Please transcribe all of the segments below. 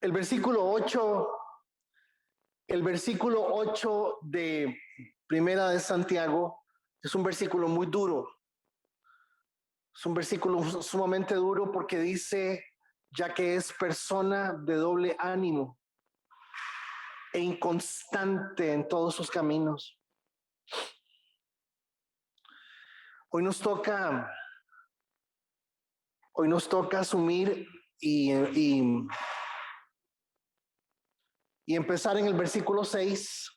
El versículo 8, el versículo 8 de Primera de Santiago es un versículo muy duro. Es un versículo sumamente duro porque dice, ya que es persona de doble ánimo e inconstante en todos sus caminos. Hoy nos toca asumir y empezar en el versículo 6.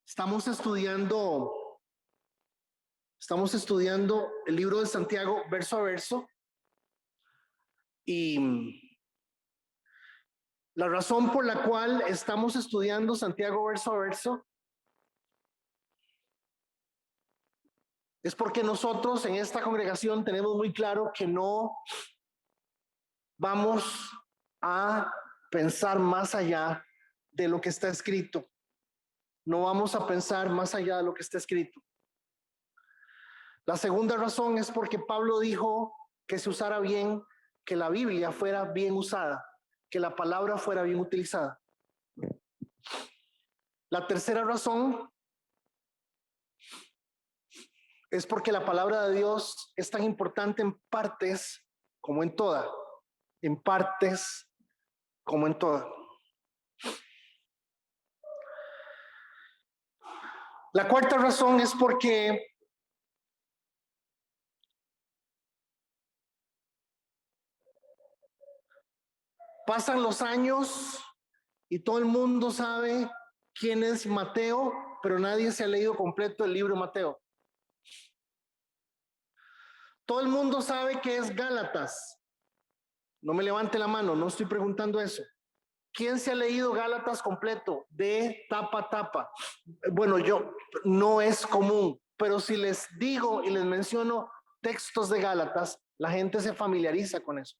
Estamos estudiando el libro de Santiago verso a verso, y la razón por la cual estamos estudiando Santiago verso a verso es porque nosotros en esta congregación tenemos muy claro que no vamos a pensar más allá de lo que está escrito. No vamos a pensar más allá de lo que está escrito. La segunda razón es porque Pablo dijo que se usara bien, que la Biblia fuera bien usada, que la palabra fuera bien utilizada. La tercera razón es porque la palabra de Dios es tan importante en partes como en toda, en partes como en toda. La cuarta razón es porque pasan los años y todo el mundo sabe quién es Mateo, pero nadie se ha leído completo el libro de Mateo. Todo el mundo sabe que es Gálatas. No me levante la mano, no estoy preguntando eso. ¿Quién se ha leído Gálatas completo, de tapa a tapa? Bueno, yo no es común, pero si les digo y les menciono textos de Gálatas, la gente se familiariza con eso.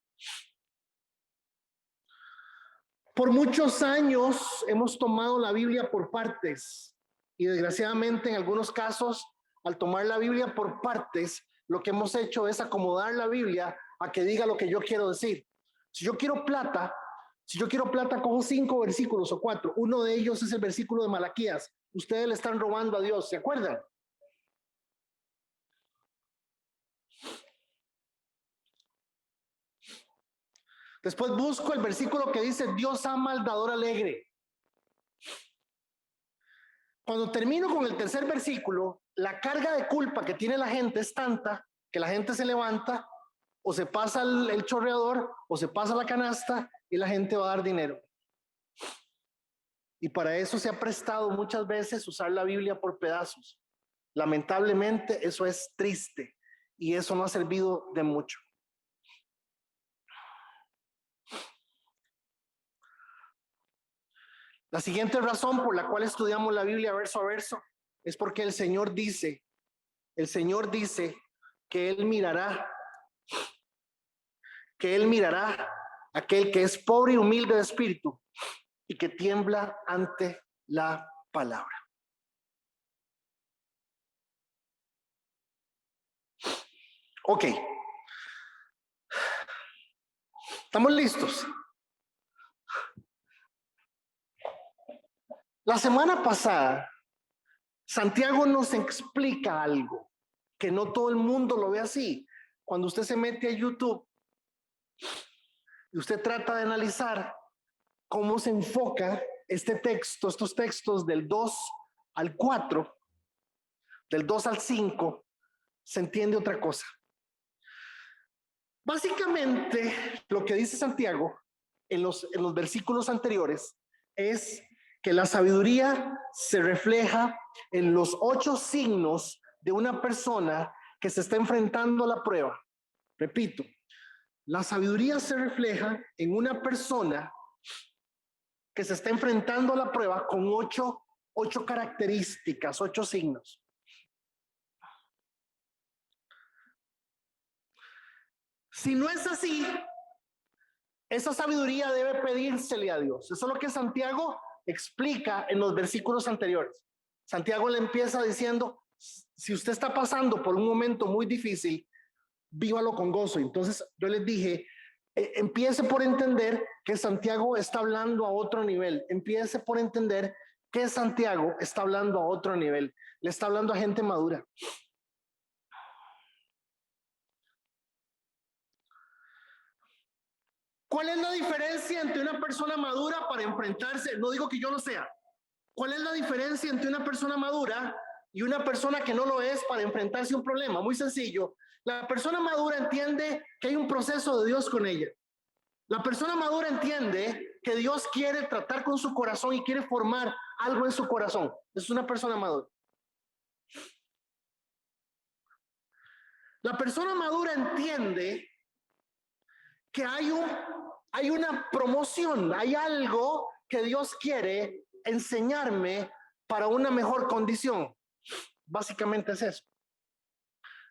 Por muchos años hemos tomado la Biblia por partes y desgraciadamente en algunos casos, al tomar la Biblia por partes, lo que hemos hecho es acomodar la Biblia a que diga lo que yo quiero decir. Si yo quiero plata, cojo 5 versículos o 4. Uno de ellos es el versículo de Malaquías. Ustedes le están robando a Dios, ¿se acuerdan? Después busco el versículo que dice, Dios ama al dador alegre. Cuando termino con el tercer versículo, la carga de culpa que tiene la gente es tanta que la gente se levanta o se pasa el chorreador o se pasa la canasta y la gente va a dar dinero. Y para eso se ha prestado muchas veces usar la Biblia por pedazos. Lamentablemente eso es triste y eso no ha servido de mucho. La siguiente razón por la cual estudiamos la Biblia verso a verso es porque el Señor dice que Él mirará a aquel que es pobre y humilde de espíritu y que tiembla ante la palabra. Ok. ¿Estamos listos? La semana pasada, Santiago nos explica algo que no todo el mundo lo ve así. Cuando usted se mete a YouTube y usted trata de analizar cómo se enfoca estos textos del 2 al 4, del 2 al 5, se entiende otra cosa. Básicamente, lo que dice Santiago en los versículos anteriores es que la sabiduría se refleja en los 8 signos de una persona que se está enfrentando a la prueba. Repito, la sabiduría se refleja en una persona que se está enfrentando a la prueba con 8 características, 8 signos. Si no es así, esa sabiduría debe pedírsele a Dios. Eso es lo que Santiago explica en los versículos anteriores. Santiago le empieza diciendo, si usted está pasando por un momento muy difícil, vívalo con gozo. Entonces yo les dije, Empiece por entender que Santiago está hablando a otro nivel. Empiece por entender que Santiago está hablando a otro nivel. Le está hablando a gente madura. ¿Cuál es la diferencia entre una persona madura para enfrentarse? No digo que yo lo sea. ¿Cuál es la diferencia entre una persona madura y una persona que no lo es para enfrentarse a un problema? Muy sencillo. La persona madura entiende que hay un proceso de Dios con ella. La persona madura entiende que Dios quiere tratar con su corazón y quiere formar algo en su corazón. Es una persona madura. La persona madura entiende que hay una promoción, hay algo que Dios quiere enseñarme para una mejor condición. Básicamente es eso.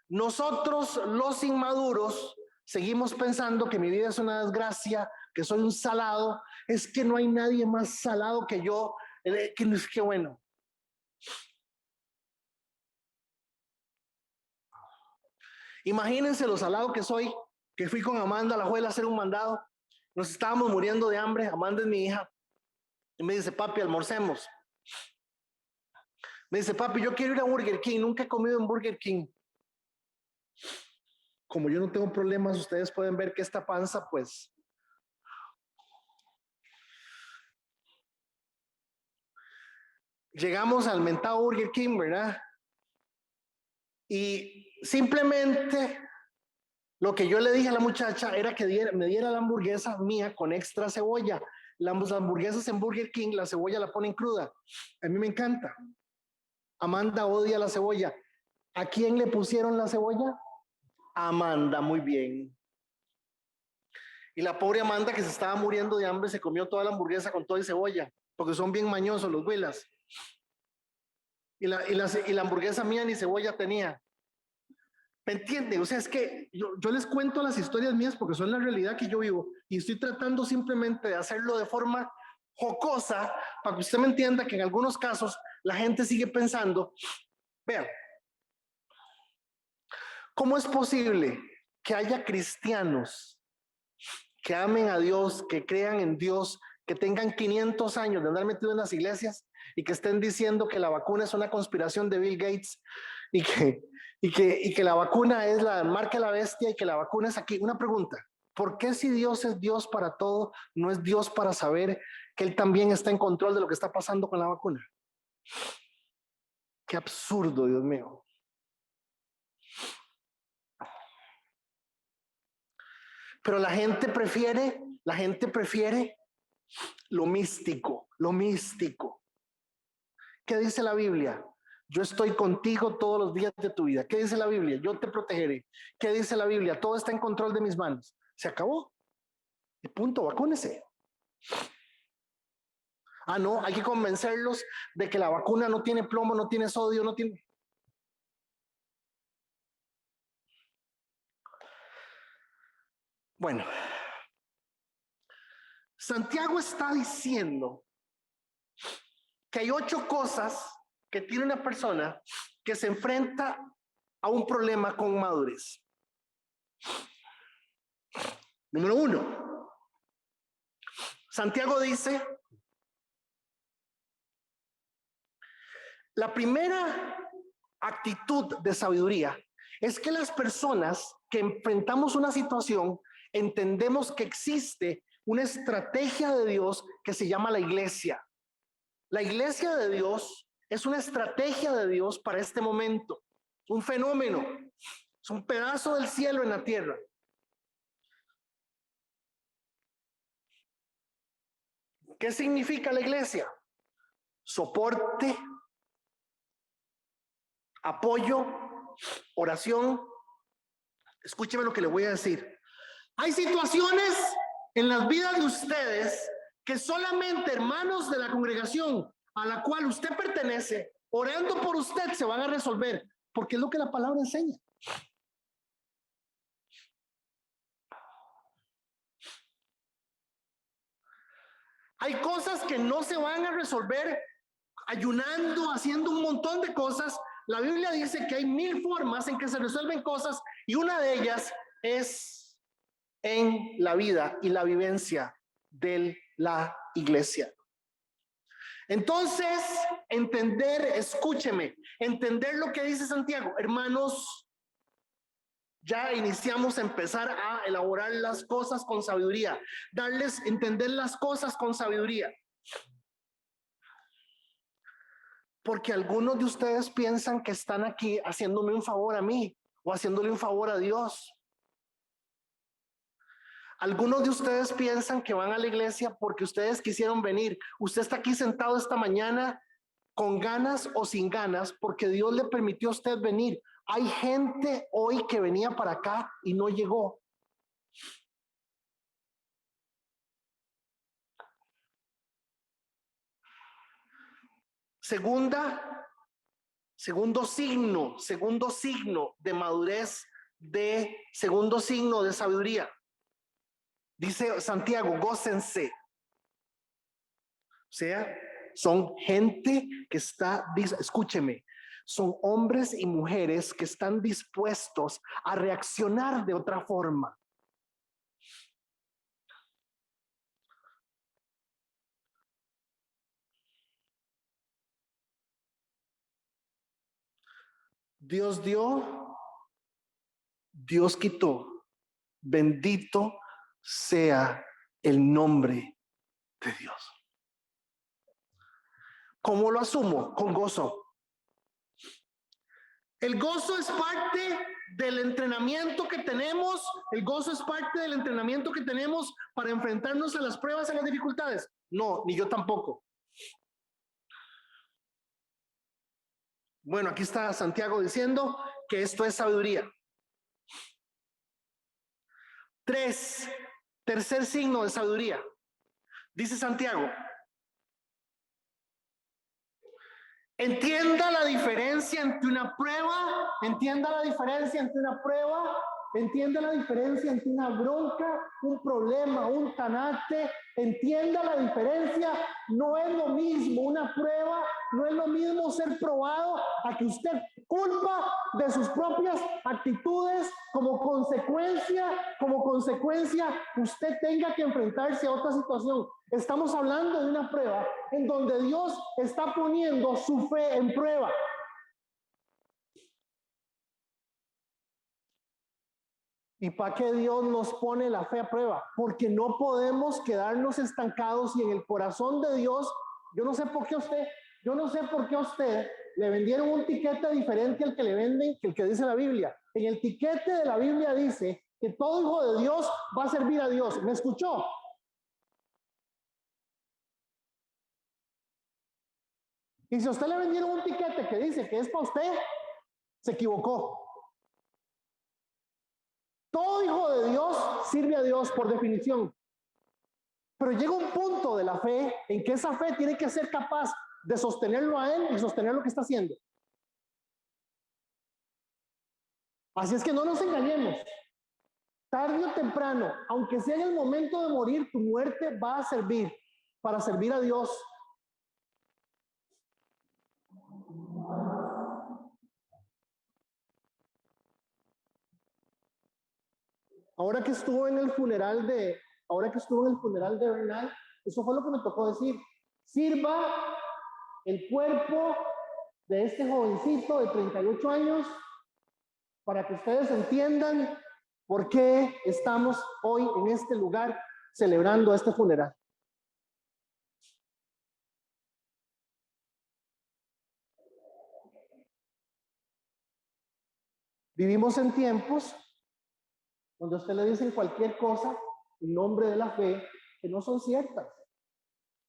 Nosotros, los inmaduros, seguimos pensando que mi vida es una desgracia, que soy un salado. Es que no hay nadie más salado que yo. Que bueno. Imagínense lo salado que soy, que fui con Amanda a la Juela a hacer un mandado. Nos estábamos muriendo de hambre. Amanda es mi hija. Y me dice, papi, almorcemos. Me dice, papi, yo quiero ir a Burger King. Nunca he comido en Burger King. Como yo no tengo problemas, ustedes pueden ver que esta panza, pues, llegamos al mentado Burger King, ¿verdad? Y simplemente lo que yo le dije a la muchacha era que me diera la hamburguesa mía con extra cebolla. Las hamburguesas en Burger King, la cebolla la ponen cruda. A mí me encanta. Amanda odia la cebolla. ¿A quién le pusieron la cebolla? Amanda, muy bien. Y la pobre Amanda, que se estaba muriendo de hambre, se comió toda la hamburguesa con todo y cebolla, porque son bien mañosos los huilas. Y la hamburguesa mía ni cebolla tenía. ¿Me entiende? O sea, es que yo les cuento las historias mías porque son la realidad que yo vivo y estoy tratando simplemente de hacerlo de forma jocosa para que usted me entienda que en algunos casos la gente sigue pensando, vean, ¿cómo es posible que haya cristianos que amen a Dios, que crean en Dios, que tengan 500 años de andar metidos en las iglesias y que estén diciendo que la vacuna es una conspiración de Bill Gates y que la vacuna es la marca de la bestia y que la vacuna es aquí? Una pregunta, ¿por qué si Dios es Dios para todo, no es Dios para saber que Él también está en control de lo que está pasando con la vacuna? Qué absurdo, Dios mío. Pero la gente prefiere lo místico, lo místico. ¿Qué dice la Biblia? Yo estoy contigo todos los días de tu vida. ¿Qué dice la Biblia? Yo te protegeré. ¿Qué dice la Biblia? Todo está en control de mis manos. Se acabó. Y punto, vacúnese. Ah, no, hay que convencerlos de que la vacuna no tiene plomo, no tiene sodio, no tiene... Bueno, Santiago está diciendo que hay 8 cosas que tiene una persona que se enfrenta a un problema con madurez. Número 1, Santiago dice, la primera actitud de sabiduría es que las personas que enfrentamos una situación entendemos que existe una estrategia de Dios que se llama la iglesia. La iglesia de Dios es una estrategia de Dios para este momento, un fenómeno, es un pedazo del cielo en la tierra. ¿Qué significa la iglesia? Soporte, apoyo, oración. Escúcheme lo que le voy a decir. Hay situaciones en las vidas de ustedes que solamente hermanos de la congregación a la cual usted pertenece, orando por usted, se van a resolver, porque es lo que la palabra enseña. Hay cosas que no se van a resolver ayunando, haciendo un montón de cosas. La Biblia dice que hay 1000 formas en que se resuelven cosas y una de ellas es en la vida y la vivencia de la iglesia. Entonces, escúcheme, entender lo que dice Santiago. Hermanos, ya iniciamos a empezar a elaborar las cosas con sabiduría, entender las cosas con sabiduría. Porque algunos de ustedes piensan que están aquí haciéndome un favor a mí o haciéndole un favor a Dios. Algunos de ustedes piensan que van a la iglesia porque ustedes quisieron venir. Usted está aquí sentado esta mañana con ganas o sin ganas porque Dios le permitió a usted venir. Hay gente hoy que venía para acá y no llegó. Segundo signo de madurez, segundo signo de sabiduría. Dice Santiago, gócense. O sea, son gente que escúcheme, son hombres y mujeres que están dispuestos a reaccionar de otra forma. Dios dio, Dios quitó. Bendito sea el nombre de Dios. ¿Cómo lo asumo? Con gozo. El gozo es parte del entrenamiento que tenemos. El gozo es parte del entrenamiento que tenemos para enfrentarnos a las pruebas, a las dificultades. No, ni yo tampoco. Bueno, aquí está Santiago diciendo que esto es sabiduría. 3, tercer signo de sabiduría. Dice Santiago, entienda la diferencia entre una prueba, entienda la diferencia entre una bronca, un problema, un tanate, entienda la diferencia. No es lo mismo una prueba, no es lo mismo ser probado a que usted culpa de sus propias actitudes como consecuencia usted tenga que enfrentarse a otra situación. Estamos hablando de una prueba en donde Dios está poniendo su fe en prueba. ¿Y para qué Dios nos pone la fe a prueba? Porque no podemos quedarnos estancados y en el corazón de Dios, yo no sé por qué a usted le vendieron un tiquete diferente al que le venden, que el que dice la Biblia. En el tiquete de la Biblia dice que todo hijo de Dios va a servir a Dios. ¿Me escuchó? Y si a usted le vendieron un tiquete que dice que es para usted, se equivocó. Todo hijo de Dios sirve a Dios por definición. Pero llega un punto de la fe en que esa fe tiene que ser capaz de sostenerlo a él y sostener lo que está haciendo. Así es que no nos engañemos. Tarde o temprano, aunque sea en el momento de morir, tu muerte va a servir para servir a Dios. Ahora que estuvo en el funeral de Bernal, eso fue lo que me tocó decir. Sirva el cuerpo de este jovencito de 38 años para que ustedes entiendan por qué estamos hoy en este lugar celebrando este funeral. Vivimos en tiempos donde a usted le dicen cualquier cosa en nombre de la fe que no son ciertas.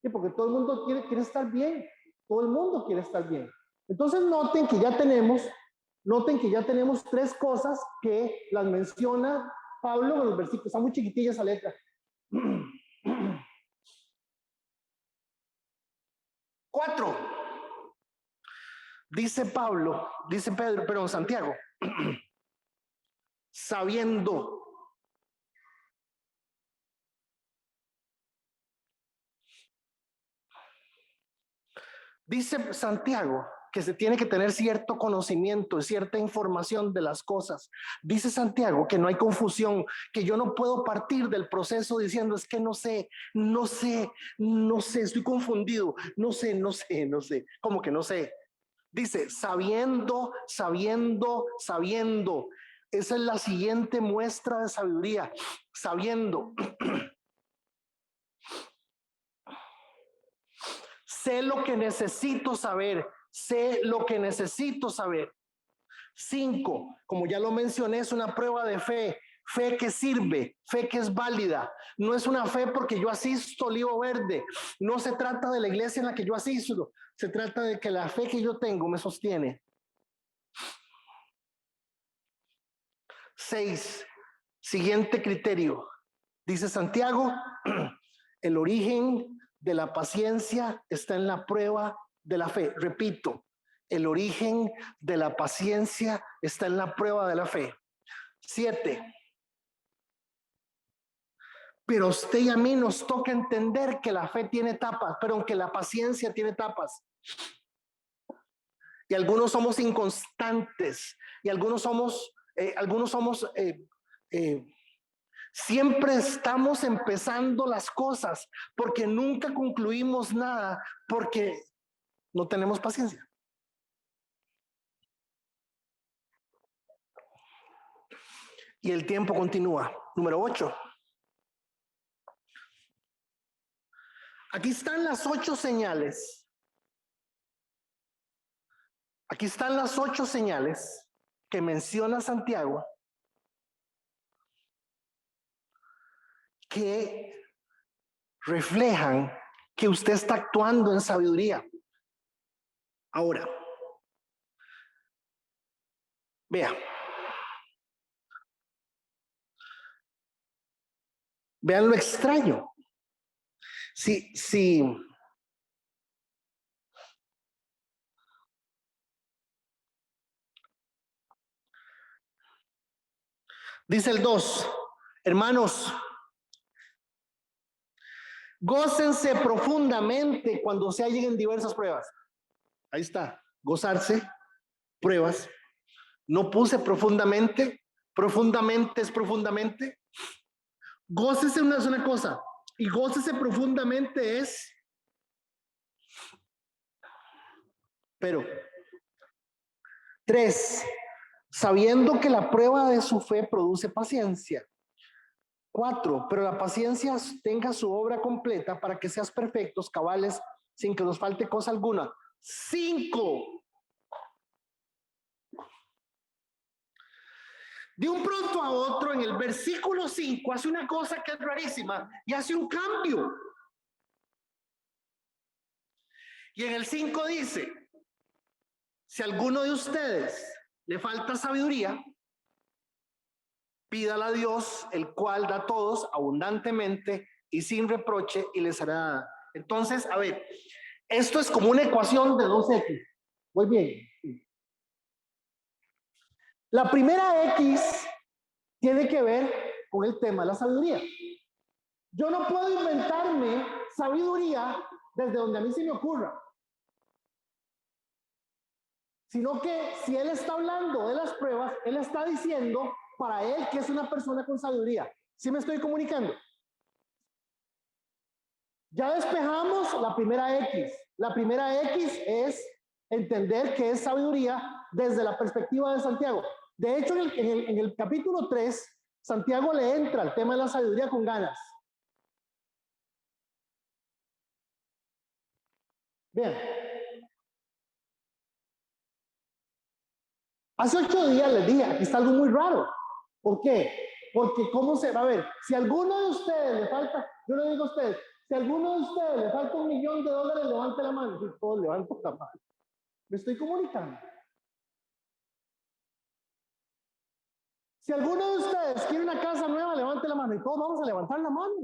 ¿Sí? Porque todo el mundo quiere estar bien. Todo el mundo quiere estar bien. Entonces noten que ya tenemos 3 cosas que las menciona Pablo en los versículos. Está muy chiquitilla esa letra. 4. Dice Santiago, sabiendo. Dice Santiago que se tiene que tener cierto conocimiento, cierta información de las cosas. Dice Santiago que no hay confusión, que yo no puedo partir del proceso diciendo es que no sé, estoy confundido, no sé, ¿cómo que no sé? Dice, sabiendo. Esa es la siguiente muestra de sabiduría, sabiendo. Sé lo que necesito saber. 5, como ya lo mencioné, es una prueba de fe. Fe que sirve, fe que es válida. No es una fe porque yo asisto Olivo Verde. No se trata de la iglesia en la que yo asisto. Se trata de que la fe que yo tengo me sostiene. 6, siguiente criterio. Dice Santiago, el origen de la paciencia está en la prueba de la fe. Repito, el origen de la paciencia está en la prueba de la fe. 7. Pero a usted y a mí nos toca entender que la fe tiene etapas, pero aunque la paciencia tiene etapas. Y algunos somos inconstantes, y algunos somos siempre estamos empezando las cosas, porque nunca concluimos nada, porque no tenemos paciencia. Y el tiempo continúa. Número 8. Aquí están las 8 señales. Aquí están las 8 señales que menciona Santiago que reflejan que usted está actuando en sabiduría. Ahora, vea. Vean lo extraño. Si dice el 2, hermanos, gócense profundamente cuando se hallen en diversas pruebas. Ahí está, gozarse, pruebas. No puse profundamente es profundamente. Gócese es una cosa, y gócese profundamente es, pero 3, sabiendo que la prueba de su fe produce paciencia. 4, pero la paciencia tenga su obra completa para que seas perfectos, cabales, sin que nos falte cosa alguna. 5, de un pronto a otro, en el versículo 5, hace una cosa que es rarísima y hace un cambio. Y en el 5 dice, si a alguno de ustedes le falta sabiduría, pídala a Dios, el cual da a todos abundantemente y sin reproche, y les hará dada. Entonces, a ver, esto es como una ecuación de 2x. Muy bien. La primera X tiene que ver con el tema de la sabiduría. Yo no puedo inventarme sabiduría desde donde a mí se me ocurra, sino que si él está hablando de las pruebas, él está diciendo para él que es una persona con sabiduría. ¿Sí me estoy comunicando? Ya despejamos la primera X. La primera X es entender que es sabiduría desde la perspectiva de Santiago. De hecho, en el capítulo 3, Santiago le entra al tema de la sabiduría con ganas. Bien. Hace 8 días les dije, aquí está algo muy raro. ¿Por qué? Porque cómo se va a ver, si a alguno de ustedes le falta, yo le digo a ustedes, si a alguno de ustedes le falta $1 millón, levante la mano. Y todos levantan la mano. ¿Me estoy comunicando? Si alguno de ustedes quiere una casa nueva, levante la mano y todos vamos a levantar la mano.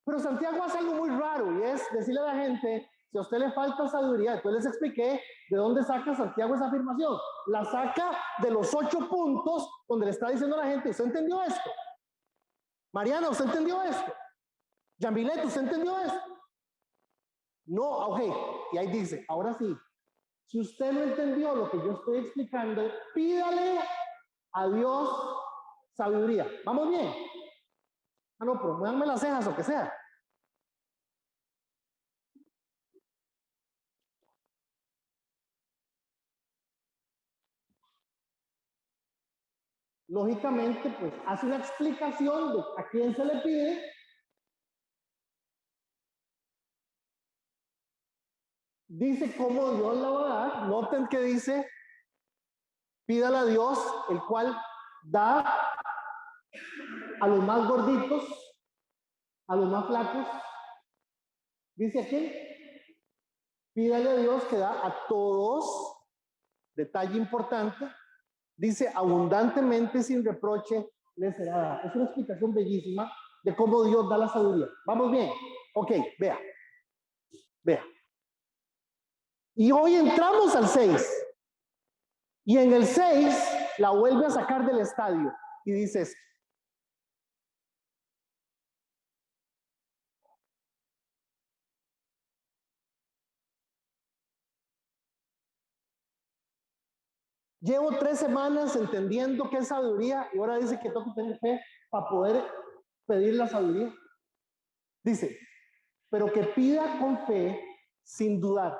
Pero Santiago hace algo muy raro y es decirle a la gente, si a usted le falta sabiduría, entonces les expliqué de dónde saca Santiago esa afirmación. La saca de los 8 puntos donde le está diciendo a la gente, ¿usted entendió esto? Mariana, ¿usted entendió esto? Yamilet, ¿usted entendió esto? No, ok, y ahí dice, ahora sí, si usted no entendió lo que yo estoy explicando, pídale a Dios sabiduría. ¿Vamos bien? Ah, no, pero muévanme las cejas o que sea. Lógicamente, pues hace una explicación de a quién se le pide. Dice cómo Dios la va a dar. Noten que dice, pídale a Dios, el cual da a los más gorditos, a los más flacos. Dice aquí, pídale a Dios que da a todos, detalle importante, dice abundantemente sin reproche les será dada. Es una explicación bellísima de cómo Dios da la sabiduría. ¿Vamos bien? Ok, vea, vea. Y hoy entramos al 6. Y en el 6 la vuelve a sacar del estadio y dices, llevo 3 semanas entendiendo qué es sabiduría y ahora dice que tengo que tener fe para poder pedir la sabiduría. Dice, pero que pida con fe sin dudar,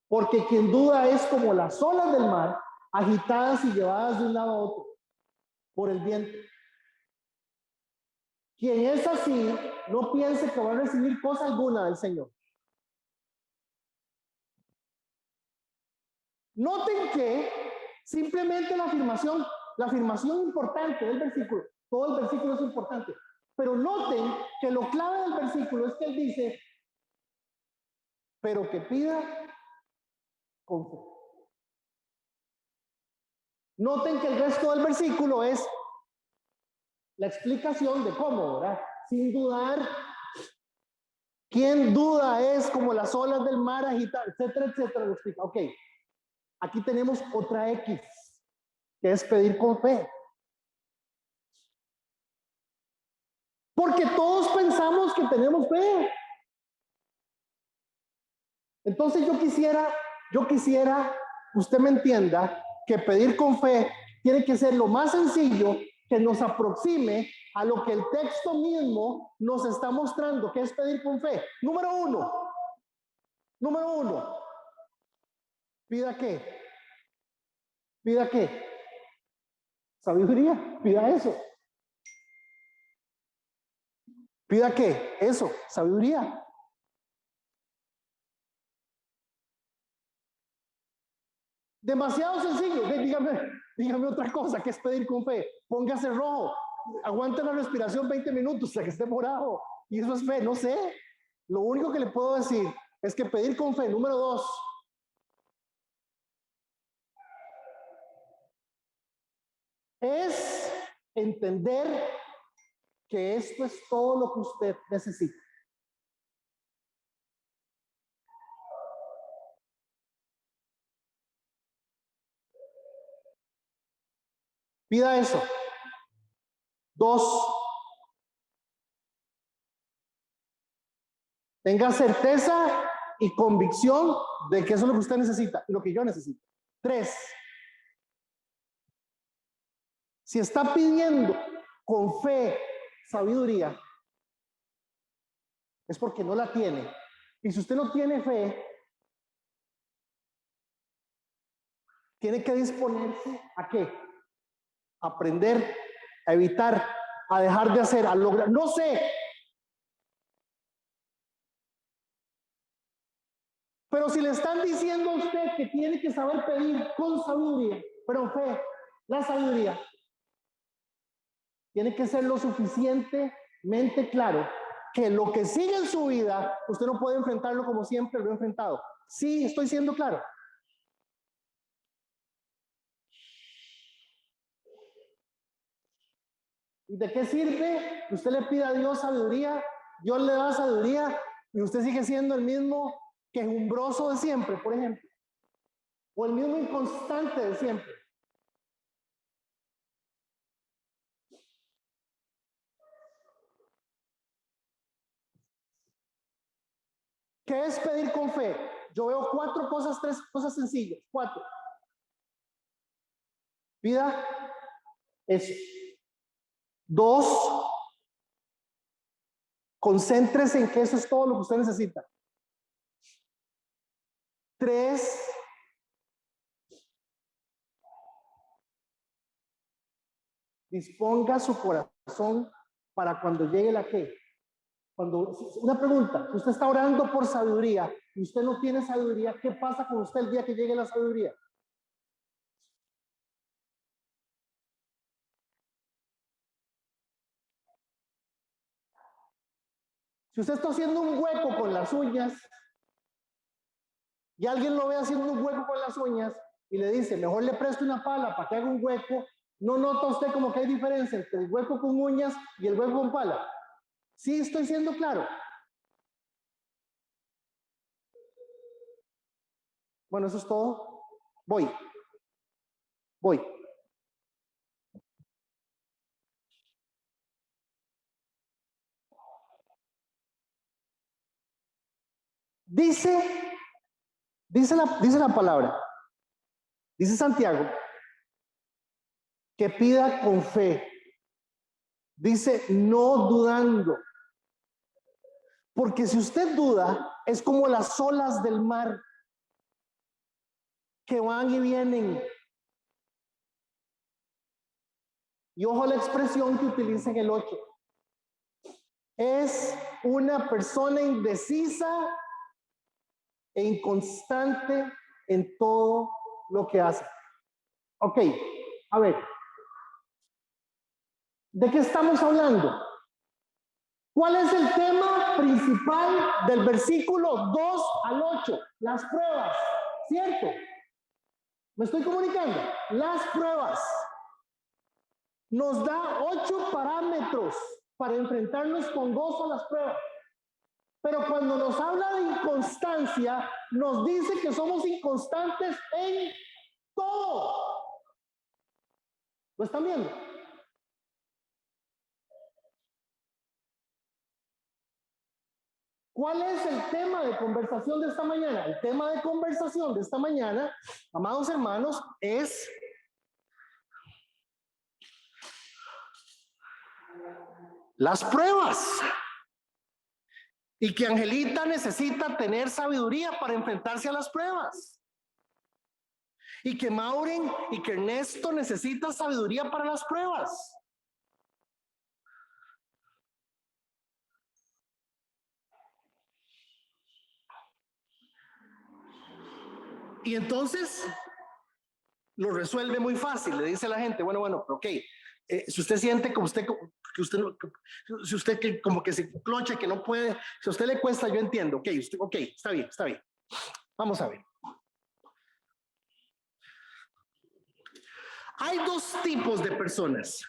porque quien duda es como las olas del mar, agitadas y llevadas de un lado a otro por el viento. Quien es así, no piense que va a recibir cosa alguna del Señor. Noten que simplemente la afirmación importante del versículo, todo el versículo es importante, pero noten que lo clave del versículo es que él dice, pero que pida con fe. Noten que el resto del versículo es la explicación de cómo, ¿verdad? Sin dudar, quien duda es como las olas del mar agitadas, etcétera, etcétera, lo explica. Ok, aquí tenemos otra X, que es pedir con fe. Porque todos pensamos que tenemos fe. Entonces yo quisiera que usted me entienda que pedir con fe tiene que ser lo más sencillo que nos aproxime a lo que el texto mismo nos está mostrando, que es pedir con fe. Número uno, pida qué, pida qué, sabiduría, pida eso. Pida qué, eso, sabiduría. Demasiado sencillo. Dígame otra cosa, que es pedir con fe. Póngase rojo, aguante la respiración 20 minutos hasta que esté morado. Y eso es fe, no sé. Lo único que le puedo decir es que pedir con fe, número 2, es entender que esto es todo lo que usted necesita. Pida eso. 2, tenga certeza y convicción de que eso es lo que usted necesita y lo que yo necesito. 3, si está pidiendo con fe sabiduría, es porque no la tiene. Y si usted no tiene fe, tiene que disponerse a qué? A aprender, a evitar, a dejar de hacer, a lograr, no sé. Pero si le están diciendo a usted que tiene que saber pedir con sabiduría, pero fe, la sabiduría, tiene que ser lo suficientemente claro que lo que sigue en su vida, usted no puede enfrentarlo como siempre lo he enfrentado. Sí, estoy siendo claro. ¿Y de qué sirve que usted le pida a Dios sabiduría? Dios le da sabiduría y usted sigue siendo el mismo quejumbroso de siempre, por ejemplo. O el mismo inconstante de siempre. ¿Qué es pedir con fe? Yo veo cuatro cosas, tres cosas sencillas. Cuatro. Pida eso. Dos, concéntrese en que eso es todo lo que usted necesita. Tres, disponga su corazón para cuando llegue la qué. Una pregunta, usted está orando por sabiduría y usted no tiene sabiduría, ¿qué pasa con usted el día que llegue la sabiduría? Si usted está haciendo un hueco con las uñas y alguien lo ve haciendo un hueco con las uñas y le dice, mejor le presto una pala para que haga un hueco, ¿no nota usted como que hay diferencia entre el hueco con uñas y el hueco con pala? Sí, estoy siendo claro. Bueno, eso es todo. Voy. Dice la palabra, dice Santiago, que pida con fe. Dice, no dudando. Porque si usted duda, es como las olas del mar que van y vienen. Y ojo a la expresión que utiliza en el 8. Es una persona indecisa e inconstante en todo lo que hace. Ok, a ver, ¿de qué estamos hablando? ¿Cuál es el tema principal del versículo 2 al 8? Las pruebas, ¿cierto? ¿Me estoy comunicando? Las pruebas. Nos da 8 parámetros para enfrentarnos con gozo a las pruebas. Pero cuando nos habla de inconstancia, nos dice que somos inconstantes en todo. ¿Lo están viendo? ¿Cuál es el tema de conversación de esta mañana? El tema de conversación de esta mañana, amados hermanos, es las pruebas. Y que Angelita necesita tener sabiduría para enfrentarse a las pruebas. Y que Maureen y que Ernesto necesitan sabiduría para las pruebas. Y entonces lo resuelve muy fácil. Le dice a la gente, bueno, ok, si usted siente como usted, si usted que como que se clocha, que no puede, si a usted le cuesta, yo entiendo, ok, está bien. Vamos a ver. Hay dos tipos de personas.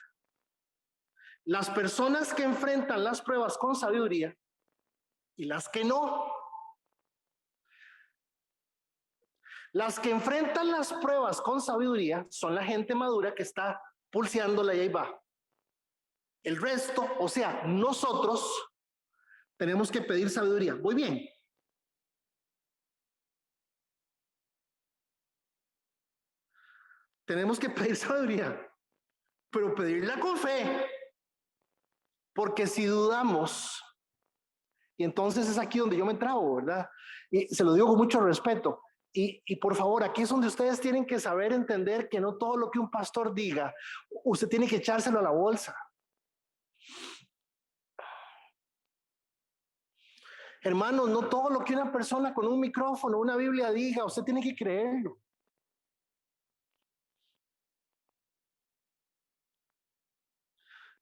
Las personas que enfrentan las pruebas con sabiduría y las que no. Las que enfrentan las pruebas con sabiduría son la gente madura que está pulseándola y ahí va. El resto, o sea, nosotros tenemos que pedir sabiduría. Muy bien. Tenemos que pedir sabiduría, pero pedirla con fe. Porque si dudamos, y entonces es aquí donde yo me trabo, ¿verdad? Y se lo digo con mucho respeto. Y por favor, aquí es donde ustedes tienen que saber entender que no todo lo que un pastor diga, usted tiene que echárselo a la bolsa. Hermanos, no todo lo que una persona con un micrófono, una Biblia diga, usted tiene que creerlo.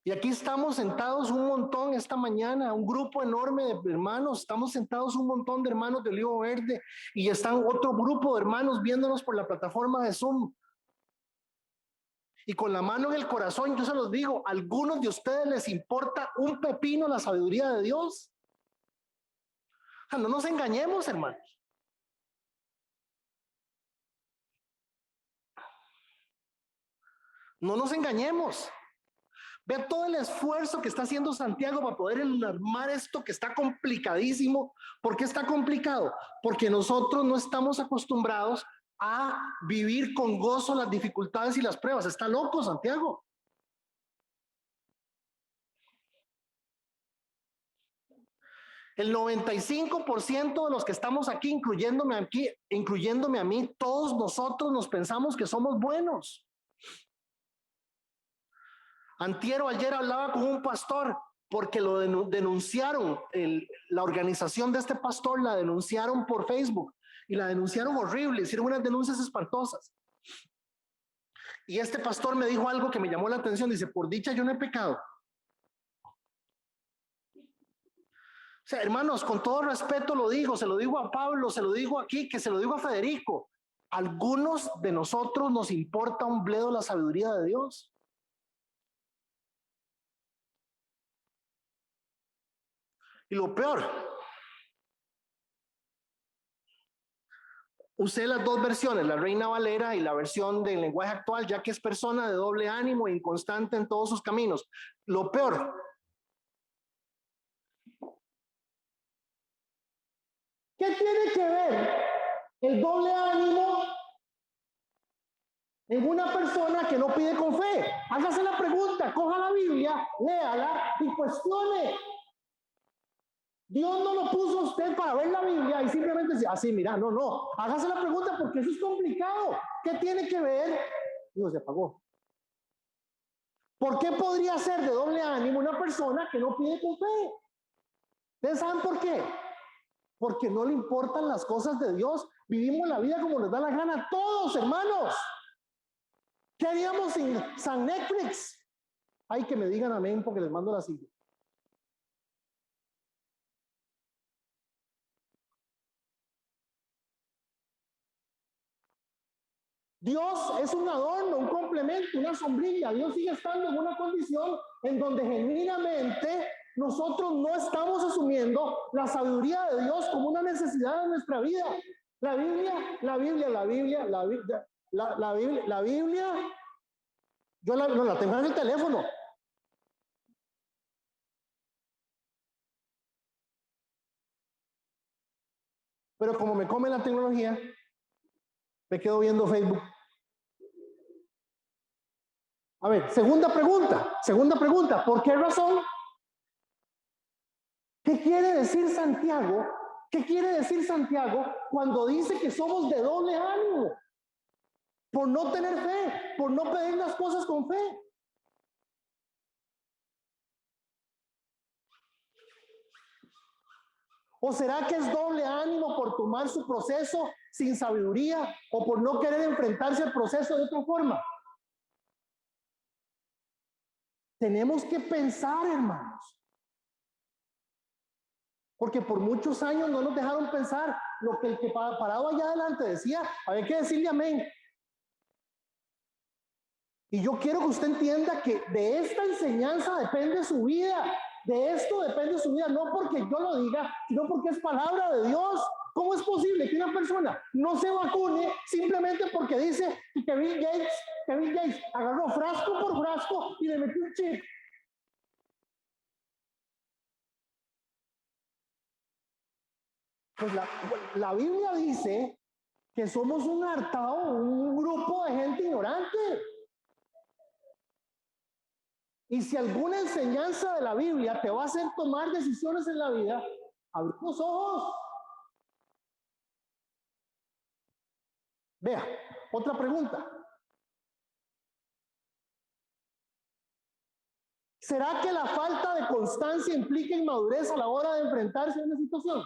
Y aquí estamos sentados un montón esta mañana, un grupo enorme de hermanos, estamos sentados un montón de hermanos de Olivo Verde y están otro grupo de hermanos viéndonos por la plataforma de Zoom. Y con la mano en el corazón, yo se los digo, ¿a algunos de ustedes les importa un pepino la sabiduría de Dios? No nos engañemos, hermanos. No nos engañemos. Vea todo el esfuerzo que está haciendo Santiago para poder armar esto que está complicadísimo. ¿Por qué está complicado? Porque nosotros no estamos acostumbrados a vivir con gozo las dificultades y las pruebas. Está loco Santiago. El 95% de los que estamos aquí, incluyéndome a mí, todos nosotros nos pensamos que somos buenos. Antier o ayer hablaba con un pastor porque lo denunciaron, la organización de este pastor la denunciaron por Facebook y la denunciaron horrible, hicieron unas denuncias espantosas. Y este pastor me dijo algo que me llamó la atención, dice, por dicha yo no he pecado. O sea, hermanos, con todo respeto lo digo, se lo digo a Pablo, se lo digo aquí, que se lo digo a Federico. Algunos de nosotros nos importa un bledo la sabiduría de Dios. Y lo peor, usé las dos versiones, la Reina Valera y la versión del lenguaje actual, ya que es persona de doble ánimo e inconstante en todos sus caminos. Lo peor, ¿qué tiene que ver el doble ánimo en una persona que no pide con fe? Hágase la pregunta, coja la Biblia, léala y cuestione. Dios no lo puso a usted para ver la Biblia y simplemente decir, así, mira, no. Hágase la pregunta porque eso es complicado. ¿Qué tiene que ver? Dios se apagó. ¿Por qué podría ser de doble ánimo una persona que no pide con fe? ¿Ustedes saben por qué? Porque no le importan las cosas de Dios. Vivimos la vida como nos da la gana todos, hermanos. ¿Qué haríamos sin San Netflix? Ay, que me digan amén porque les mando la silla. Dios es un adorno, un complemento, una sombrilla. Dios sigue estando en una condición en donde genuinamente nosotros no estamos asumiendo la sabiduría de Dios como una necesidad de nuestra vida. La Biblia, yo no la tengo en el teléfono. Pero como me come la tecnología, me quedo viendo Facebook. A ver, segunda pregunta, ¿por qué razón? ¿Qué quiere decir Santiago? ¿Qué quiere decir Santiago cuando dice que somos de doble ánimo? Por no tener fe, por no pedir las cosas con fe. ¿O será que es doble ánimo por tomar su proceso sin sabiduría o por no querer enfrentarse al proceso de otra forma? Tenemos que pensar, hermanos. Porque por muchos años no nos dejaron pensar lo que el que parado allá adelante decía, había que decirle amén. Y yo quiero que usted entienda que de esta enseñanza depende su vida. De esto depende su vida, no porque yo lo diga, sino porque es palabra de Dios. ¿Cómo es posible que una persona no se vacune simplemente porque dice que Bill Gates agarró frasco por frasco y le metió un chip? Pues la Biblia dice que somos un hartado, un grupo de gente ignorante. Y si alguna enseñanza de la Biblia te va a hacer tomar decisiones en la vida, abre los ojos. Vea, otra pregunta. ¿Será que la falta de constancia implica inmadurez a la hora de enfrentarse a una situación?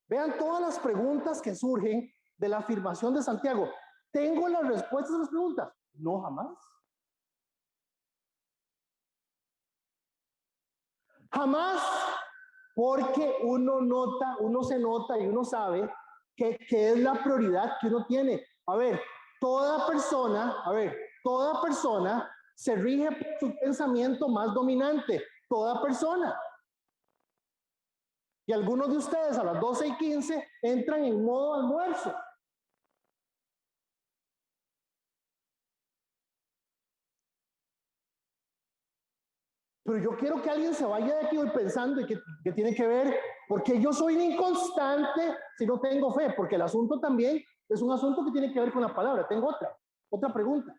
Vean todas las preguntas que surgen de la afirmación de Santiago. ¿Tengo las respuestas a las preguntas? No, jamás. Jamás, porque uno se nota y uno sabe que es la prioridad que uno tiene. A ver, toda persona se rige por su pensamiento más dominante. Toda persona. Y algunos de ustedes a las 12:15 entran en modo almuerzo. Pero yo quiero que alguien se vaya de aquí hoy pensando y que tiene que ver, porque yo soy inconstante si no tengo fe, porque el asunto también es un asunto que tiene que ver con la palabra. Tengo otra pregunta.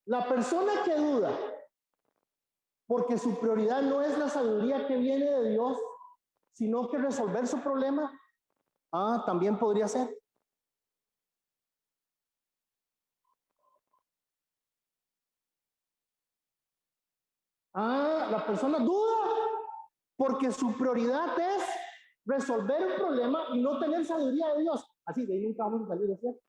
La persona que duda, porque su prioridad no es la sabiduría que viene de Dios, sino que resolver su problema, también podría ser. La persona duda porque su prioridad es resolver un problema y no tener sabiduría de Dios. Así, de ahí nunca vamos a salir de cierto.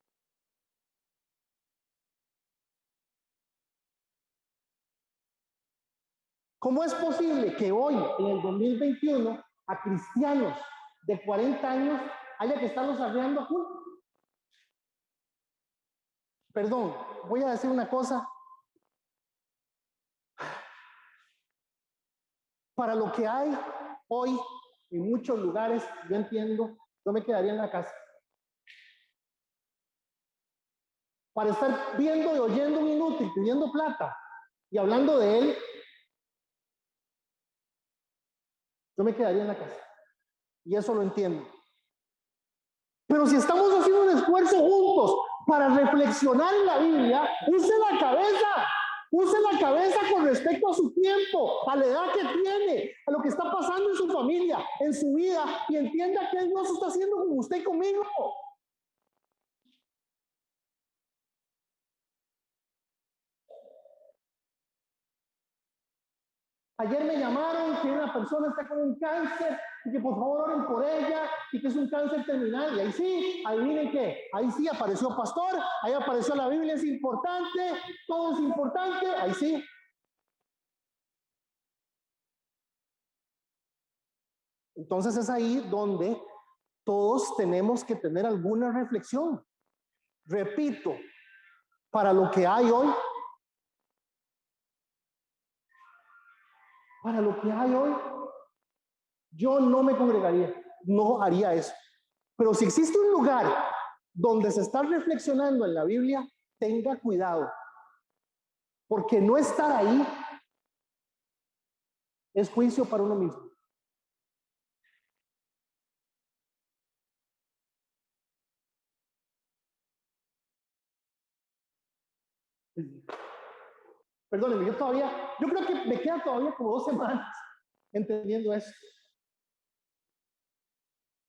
¿Cómo es posible que hoy, en el 2021, a cristianos de 40 años haya que estarlos arreando a culto? Perdón, voy a decir una cosa. Para lo que hay hoy en muchos lugares, yo entiendo, yo me quedaría en la casa. Para estar viendo y oyendo un inútil, pidiendo plata y hablando de él, yo me quedaría en la casa. Y eso lo entiendo. Pero si estamos haciendo un esfuerzo juntos para reflexionar en la Biblia, use la cabeza con respecto a su tiempo, a la edad que tiene, a lo que está pasando en su familia, en su vida, y entienda que Dios está haciendo con usted y conmigo. Ayer me llamaron que una persona está con un cáncer y que por favor oren por ella y que es un cáncer terminal. Y ahí sí, adivinen qué, ahí sí apareció pastor, ahí apareció la Biblia, es importante, todo es importante, ahí sí. Entonces es ahí donde todos tenemos que tener alguna reflexión. Repito, para lo que hay hoy, yo no me congregaría, no haría eso. Pero si existe un lugar donde se está reflexionando en la Biblia, tenga cuidado, porque no estar ahí es juicio para uno mismo. Perdónenme, yo creo que me quedan todavía como 2 semanas entendiendo eso.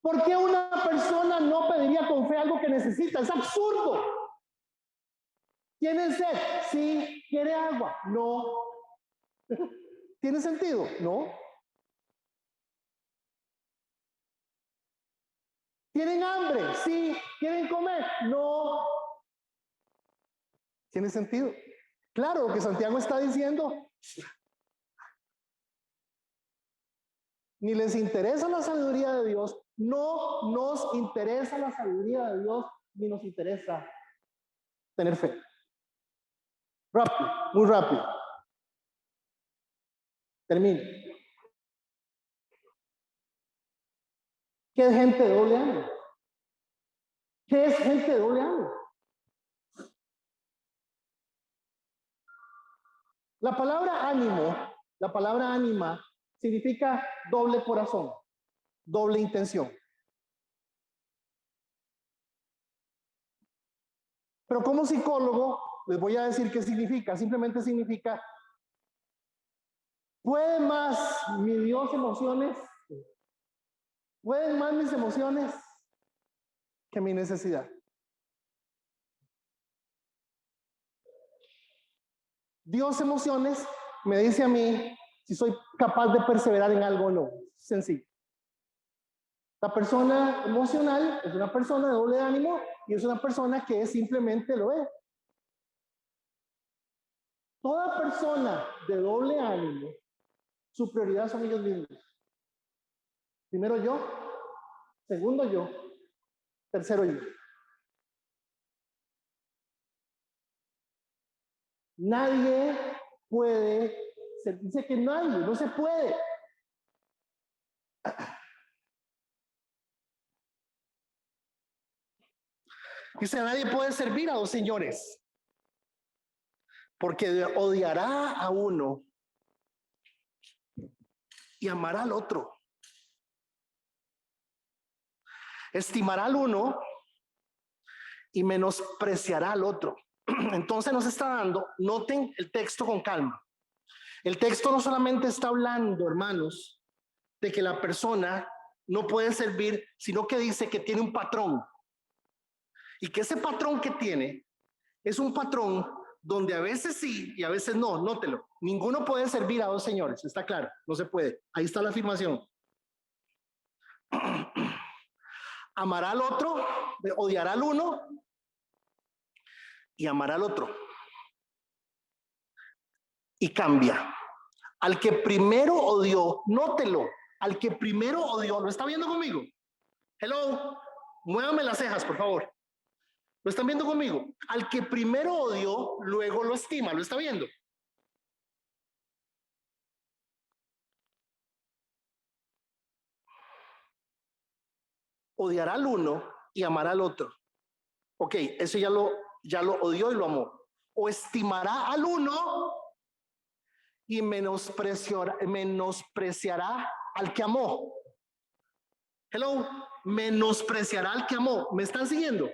¿Por qué una persona no pediría con fe algo que necesita? Es absurdo. ¿Tienen sed? Sí. ¿Quiere agua? No. ¿Tiene sentido? No. ¿Tienen hambre? Sí. ¿Quieren comer? No. ¿Tiene sentido? Claro, lo que Santiago está diciendo, ni les interesa la sabiduría de Dios, no nos interesa la sabiduría de Dios, ni nos interesa tener fe. Rápido, muy rápido. Termino. ¿Qué es gente de doble ánimo? ¿Qué es gente de doble ánimo? La palabra ánimo, la palabra ánima, significa doble corazón, doble intención. Pero como psicólogo, les voy a decir qué significa. Simplemente significa, ¿pueden más mi Dios emociones? ¿Pueden más mis emociones que mi necesidad? Dios emociones me dice a mí si soy capaz de perseverar en algo o no. Sencillo. La persona emocional es una persona de doble ánimo y es una persona que simplemente lo es. Toda persona de doble ánimo, su prioridad son ellos mismos. Primero yo, segundo yo, tercero yo. Nadie puede, se dice que nadie, no se puede. Dice, nadie puede servir a 2 señores. porque odiará a uno y amará al otro. Estimará al uno y menospreciará al otro. Entonces nos está dando, noten el texto con calma. El texto no solamente está hablando, hermanos, de que la persona no puede servir, sino que dice que tiene un patrón. Y que ese patrón que tiene es un patrón donde a veces sí y a veces no, nótelo. Ninguno puede servir a dos señores, está claro, no se puede. Ahí está la afirmación. Amará al otro, odiará al uno y amará al otro. Y cambia. Al que primero odió, nótelo, al que primero odió, ¿lo está viendo conmigo? Hello, muévame las cejas, por favor. ¿Lo están viendo conmigo? Al que primero odió, luego lo estima, ¿lo está viendo? Odiará al uno y amará al otro. Ok, eso ya lo odió y lo amó. O estimará al uno y menospreciará al que amó. Hello, menospreciará al que amó. ¿Me están siguiendo?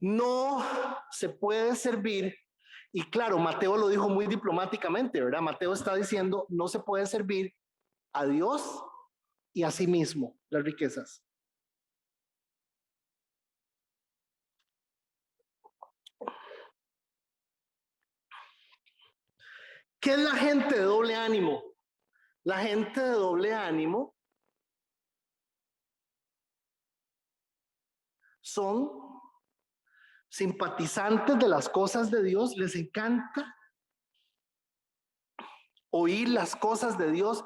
No se puede servir, y claro, Mateo lo dijo muy diplomáticamente, ¿verdad? Mateo está diciendo, no se puede servir a Dios y a sí mismo las riquezas. ¿Qué es la gente de doble ánimo? La gente de doble ánimo son simpatizantes de las cosas de Dios, les encanta oír las cosas de Dios.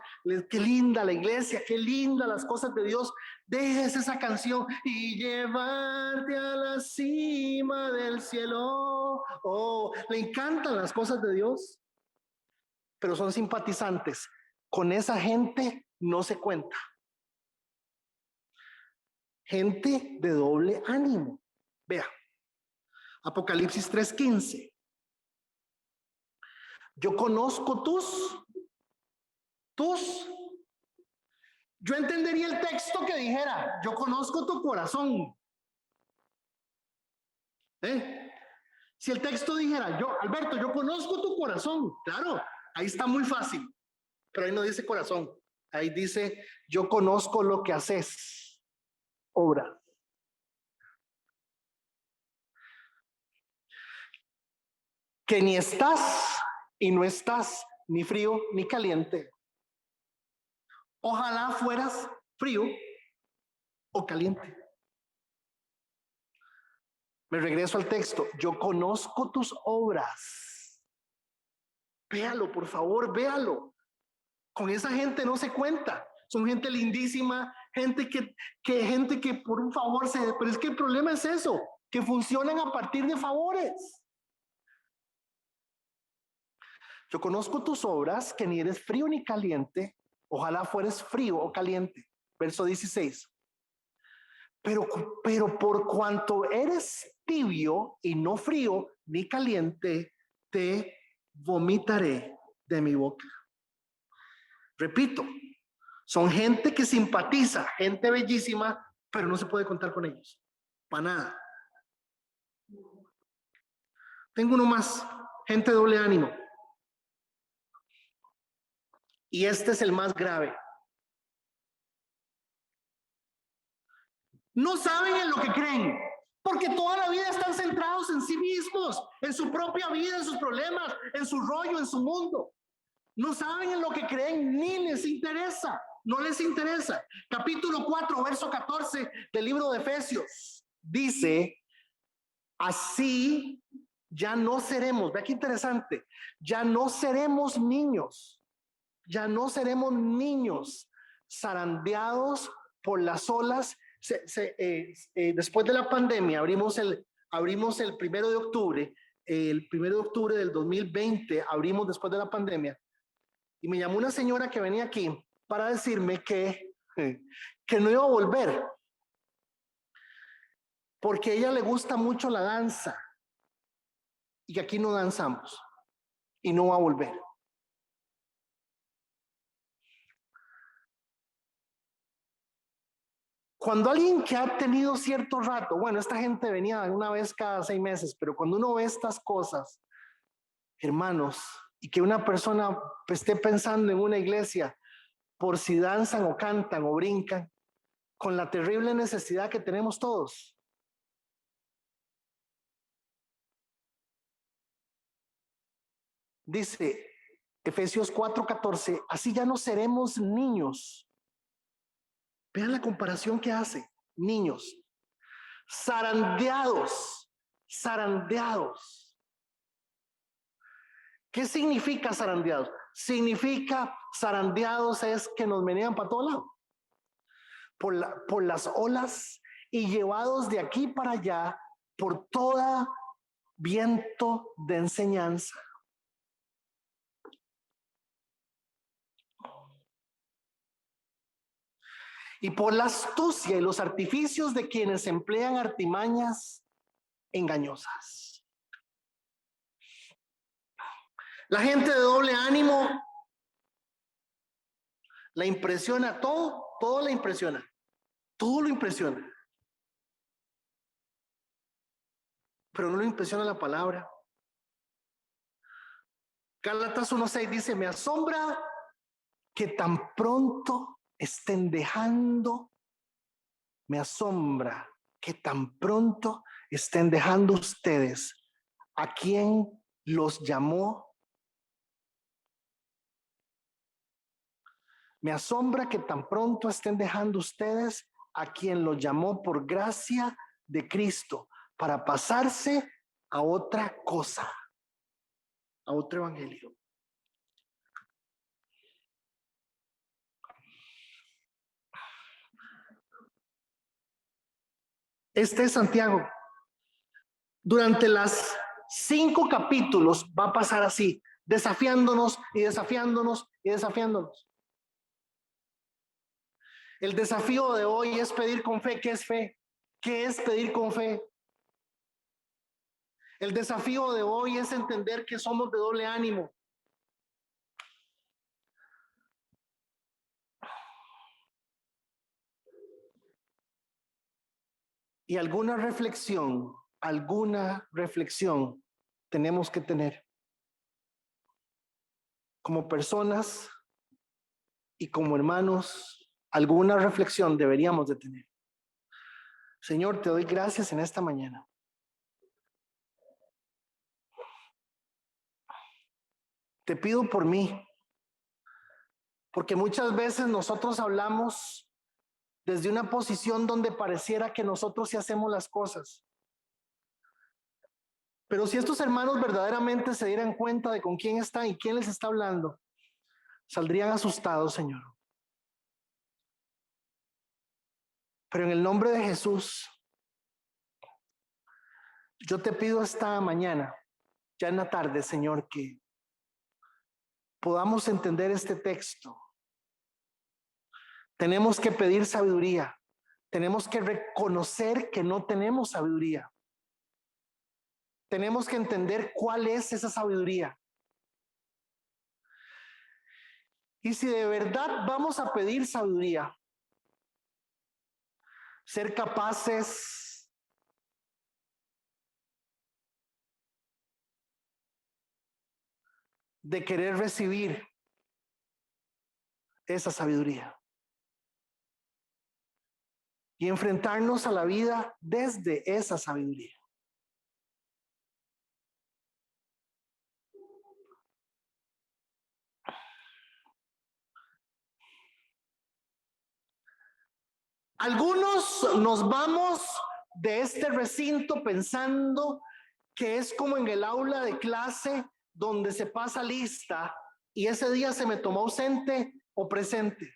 Qué linda la iglesia, qué linda las cosas de Dios. Dejes esa canción y llevarte a la cima del cielo. Oh, le encantan las cosas de Dios, pero son simpatizantes. Con esa gente no se cuenta. Gente de doble ánimo. Vea, Apocalipsis 3:15. Yo conozco tus. Yo entendería el texto que dijera, yo conozco tu corazón. Si el texto dijera, Alberto, yo conozco tu corazón, claro, ahí está muy fácil, pero ahí no dice corazón, ahí dice, yo conozco lo que haces, obra. Que ni estás y no estás ni frío ni caliente. Ojalá fueras frío o caliente. Me regreso al texto. Yo conozco tus obras. Véalo, por favor, véalo. Con esa gente no se cuenta. Son gente lindísima, gente que por un favor pero es que el problema es eso, que funcionan a partir de favores. Yo conozco tus obras, que ni eres frío ni caliente. Ojalá fueres frío o caliente. Verso 16. Pero por cuanto eres tibio y no frío ni caliente, te vomitaré de mi boca. Repito, son gente que simpatiza, gente bellísima, pero no se puede contar con ellos. Para nada. Tengo uno más, gente de doble ánimo. Y este es el más grave. No saben en lo que creen, porque toda la vida están centrados en sí mismos, en su propia vida, en sus problemas, en su rollo, en su mundo. No saben en lo que creen, ni les interesa, no les interesa. Capítulo 4, verso 14 del libro de Efesios, dice, así ya no seremos, vea qué interesante, ya no seremos niños zarandeados por las olas. Después de la pandemia abrimos el 1 de octubre, el 1 de octubre del 2020 abrimos después de la pandemia, y me llamó una señora que venía aquí para decirme que no iba a volver. porque a ella le gusta mucho la danza y que aquí no danzamos y no va a volver. Cuando alguien que ha tenido cierto rato, bueno, esta gente venía una vez cada 6 meses, pero cuando uno ve estas cosas, hermanos, y que una persona esté pensando en una iglesia por si danzan o cantan o brincan, con la terrible necesidad que tenemos todos. Dice Efesios 4:14, así ya no seremos niños. Vean la comparación que hace, niños, zarandeados, zarandeados. ¿Qué significa zarandeados? Significa zarandeados es que nos menean para todo lado, por las olas y llevados de aquí para allá por toda viento de enseñanza. Y por la astucia y los artificios de quienes emplean artimañas engañosas. La gente de doble ánimo la impresiona todo, todo la impresiona, todo lo impresiona. Pero no lo impresiona la palabra. Gálatas 1:6 dice, me asombra que tan pronto estén dejando, me asombra que tan pronto estén dejando ustedes a quien los llamó. Me asombra que tan pronto estén dejando ustedes a quien los llamó por gracia de Cristo para pasarse a otra cosa, a otro evangelio. Este es Santiago. Durante las 5 capítulos va a pasar así, desafiándonos y desafiándonos y desafiándonos. El desafío de hoy es pedir con fe. ¿Qué es fe? ¿Qué es pedir con fe? El desafío de hoy es entender que somos de doble ánimo. Y alguna reflexión tenemos que tener como personas y como hermanos, alguna reflexión deberíamos de tener. Señor, te doy gracias en esta mañana. Te pido por mí, porque muchas veces nosotros hablamos desde una posición donde pareciera que nosotros sí hacemos las cosas. Pero si estos hermanos verdaderamente se dieran cuenta de con quién están y quién les está hablando, saldrían asustados, Señor. Pero en el nombre de Jesús, yo te pido esta mañana, ya en la tarde, Señor, que podamos entender este texto. Tenemos que pedir sabiduría. Tenemos que reconocer que no tenemos sabiduría. Tenemos que entender cuál es esa sabiduría. Y si de verdad vamos a pedir sabiduría, ser capaces de querer recibir esa sabiduría y enfrentarnos a la vida desde esa sabiduría. Algunos nos vamos de este recinto pensando que es como en el aula de clase donde se pasa lista y ese día se me tomó ausente o presente.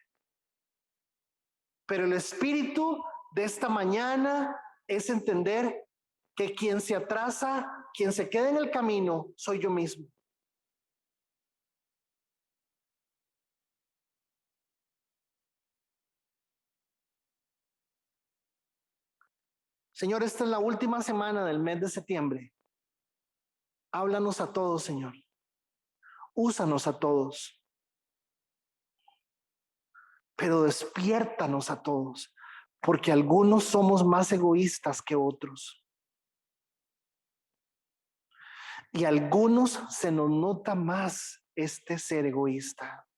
Pero el espíritu de esta mañana es entender que quien se atrasa, quien se queda en el camino, soy yo mismo. Señor, esta es la última semana del mes de septiembre. Háblanos a todos, Señor. Úsanos a todos. Pero despiértanos a todos, porque algunos somos más egoístas que otros. Y a algunos se nos nota más este ser egoísta.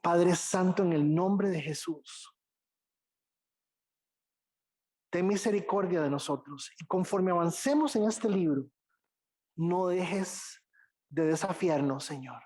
Padre Santo, en el nombre de Jesús, ten misericordia de nosotros. Y conforme avancemos en este libro, no dejes de desafiarnos, Señor.